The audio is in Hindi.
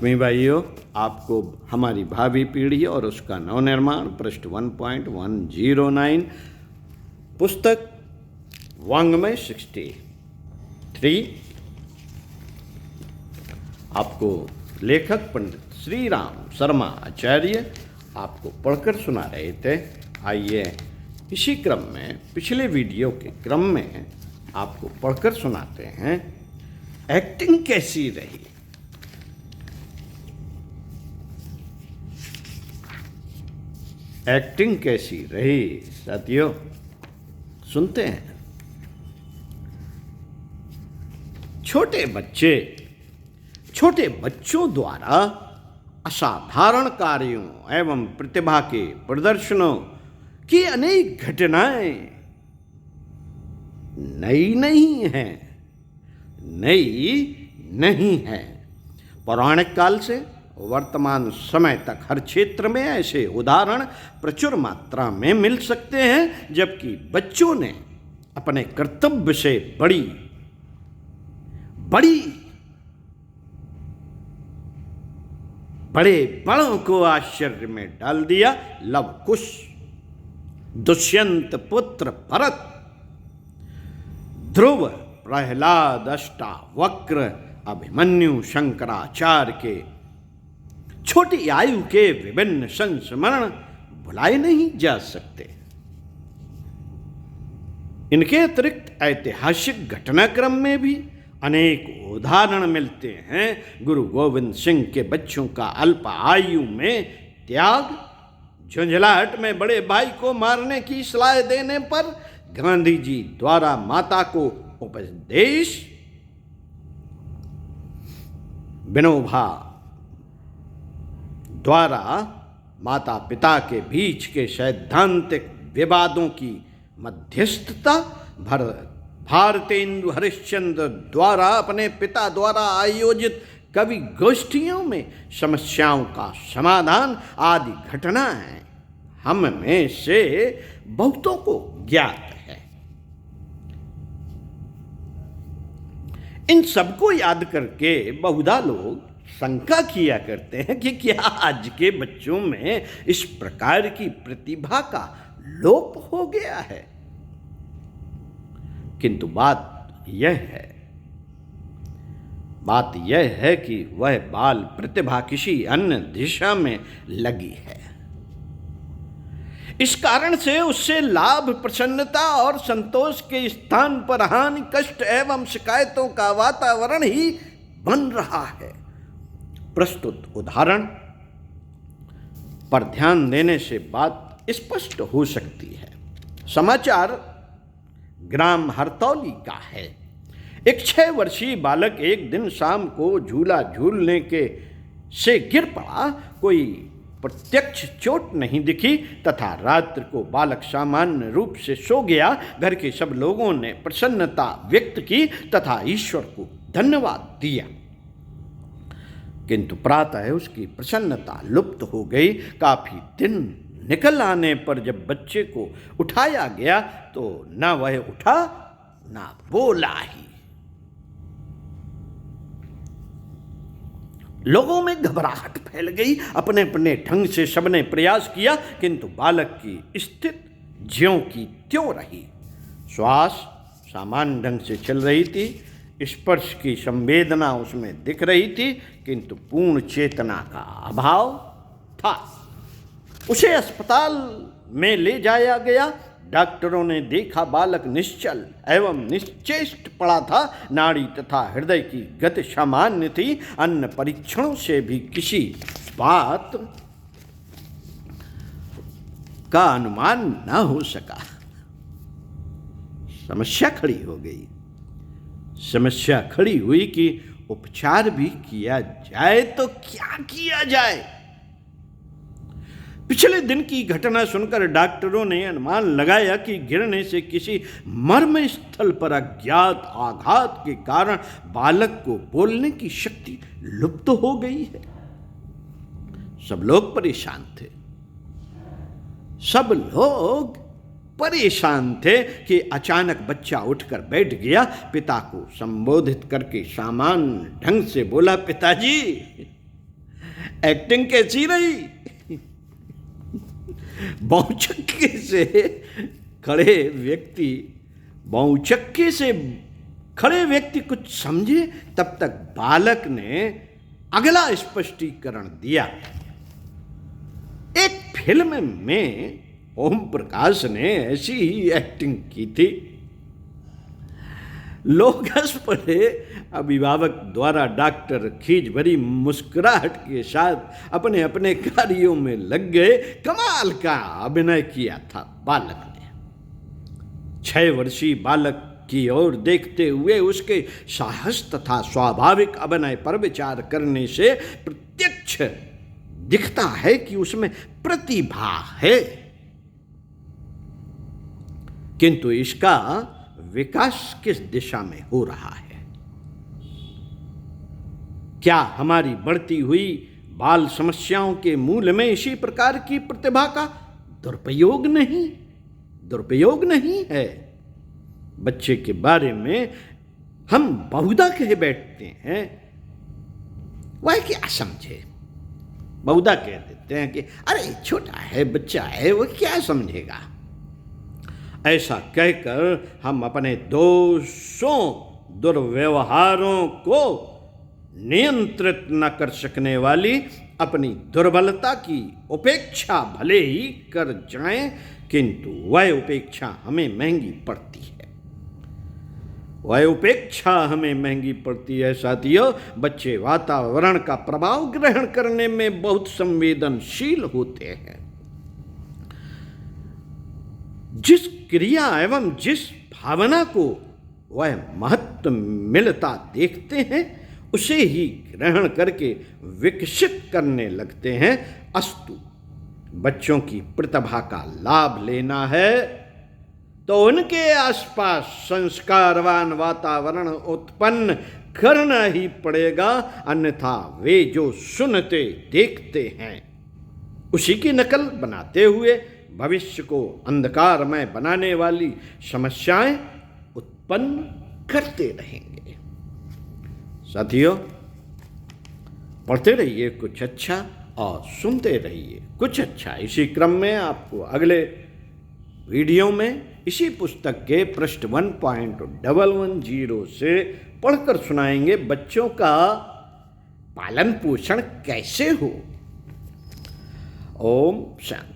आत्मीय भाइयों, आपको हमारी भावी पीढ़ी और उसका नवनिर्माण पृष्ठ 1.109 पुस्तक वाङ्मय 63 आपको लेखक पंडित श्री राम शर्मा आचार्य आपको पढ़कर सुना रहे थे। आइए इसी क्रम में पिछले वीडियो के क्रम में आपको पढ़कर सुनाते हैं। एक्टिंग कैसी रही? एक्टिंग कैसी रही साथियों, सुनते हैं। छोटे बच्चों द्वारा असाधारण कार्यों एवं प्रतिभा के प्रदर्शनों की अनेक घटनाएं नई नहीं हैं। पौराणिक काल से वर्तमान समय तक हर क्षेत्र में ऐसे उदाहरण प्रचुर मात्रा में मिल सकते हैं, जबकि बच्चों ने अपने कर्तव्य से बड़ों को आश्चर्य में डाल दिया। लव कुश, दुष्यंत पुत्र भरत, ध्रुव, प्रहलाद, अष्टावक्र, अभिमन्यु, शंकराचार्य के छोटी आयु के विभिन्न संस्मरण भुलाए नहीं जा सकते। इनके अतिरिक्त ऐतिहासिक घटनाक्रम में भी अनेक उदाहरण मिलते हैं। गुरु गोविंद सिंह के बच्चों का अल्प आयु में त्याग, झुंझलाहट में बड़े भाई को मारने की सलाह देने पर गांधी जी द्वारा माता को उपदेश, विनोबा द्वारा माता पिता के बीच के सैद्धांतिक विवादों की मध्यस्थता, भारतेंदु हरिश्चंद्र द्वारा अपने पिता द्वारा आयोजित कवि गोष्ठियों में समस्याओं का समाधान आदि घटनाएं हम में से बहुतों को ज्ञात है। इन सबको याद करके बहुधा लोग शंका किया करते हैं कि क्या आज के बच्चों में इस प्रकार की प्रतिभा का लोप हो गया है। किंतु बात यह है कि वह बाल प्रतिभा किसी अन्य दिशा में लगी है। इस कारण से उससे लाभ, प्रसन्नता और संतोष के स्थान पर हानि, कष्ट एवं शिकायतों का वातावरण ही बन रहा है। प्रस्तुत उदाहरण पर ध्यान देने से बात स्पष्ट हो सकती है। समाचार ग्राम हरतौली का है। एक 6 वर्षीय बालक एक दिन शाम को झूला झूलने से गिर पड़ा। कोई प्रत्यक्ष चोट नहीं दिखी तथा रात्रि को बालक सामान्य रूप से सो गया। घर के सब लोगों ने प्रसन्नता व्यक्त की तथा ईश्वर को धन्यवाद दिया, किंतु प्रातः उसकी प्रसन्नता लुप्त हो गई। काफी दिन निकल आने पर जब बच्चे को उठाया गया तो न वह उठा न बोला ही। लोगों में घबराहट फैल गई। अपने अपने ढंग से सबने प्रयास किया, किंतु बालक की स्थिति ज्यों की त्यों रही। श्वास सामान्य ढंग से चल रही थी, स्पर्श की संवेदना उसमें दिख रही थी, किंतु पूर्ण चेतना का अभाव था। उसे अस्पताल में ले जाया गया। डॉक्टरों ने देखा बालक निश्चल एवं निश्चेष्ट पड़ा था। नाड़ी तथा हृदय की गति सामान्य थी। अन्य परीक्षणों से भी किसी बात का अनुमान न हो सका। समस्या खड़ी हुई कि उपचार भी किया जाए तो क्या किया जाए। पिछले दिन की घटना सुनकर डॉक्टरों ने अनुमान लगाया कि गिरने से किसी मर्म स्थल पर अज्ञात आघात के कारण बालक को बोलने की शक्ति लुप्त हो गई है। सब लोग परेशान थे कि अचानक बच्चा उठकर बैठ गया। पिता को संबोधित करके सामान्य ढंग से बोला, पिताजी एक्टिंग कैसी रही? बहुचक्के से खड़े व्यक्ति बहुचक्के से खड़े व्यक्ति कुछ समझे तब तक बालक ने अगला स्पष्टीकरण दिया। एक फिल्म में ओम प्रकाश ने ऐसी ही एक्टिंग की थी। लोग हंस पड़े। अभिभावक द्वारा डॉक्टर खींच भरी मुस्कुराहट के साथ अपने अपने कार्यों में लग गए। कमाल का अभिनय किया था बालक ने। 6 वर्षीय बालक की ओर देखते हुए उसके साहस तथा स्वाभाविक अभिनय पर विचार करने से प्रत्यक्ष दिखता है कि उसमें प्रतिभा है, किंतु इसका विकास किस दिशा में हो रहा है? क्या हमारी बढ़ती हुई बाल समस्याओं के मूल में इसी प्रकार की प्रतिभा का दुरुपयोग नहीं है? बच्चे के बारे में हम बहुधा कह बैठते हैं, वह क्या समझे। बहुधा कह देते हैं कि अरे छोटा है, बच्चा है, वो क्या समझेगा। ऐसा कहकर हम अपने दोषों दुर्व्यवहारों को नियंत्रित न कर सकने वाली अपनी दुर्बलता की उपेक्षा भले ही कर जाएं, किंतु वह उपेक्षा हमें महंगी पड़ती है। साथियों, बच्चे वातावरण का प्रभाव ग्रहण करने में बहुत संवेदनशील होते हैं। जिस क्रिया एवं जिस भावना को वह महत्व मिलता देखते हैं, उसे ही ग्रहण करके विकसित करने लगते हैं। अस्तु, बच्चों की प्रतिभा का लाभ लेना है तो उनके आसपास संस्कारवान वातावरण उत्पन्न करना ही पड़ेगा, अन्यथा वे जो सुनते देखते हैं उसी की नकल बनाते हुए भविष्य को अंधकारमय बनाने वाली समस्याएं उत्पन्न करते रहेंगे। साथियों, पढ़ते रहिए कुछ अच्छा और सुनते रहिए कुछ अच्छा। इसी क्रम में आपको अगले वीडियो में इसी पुस्तक के पृष्ठ 1.110 से पढ़कर सुनाएंगे बच्चों का पालन पोषण कैसे हो। ओम शांति।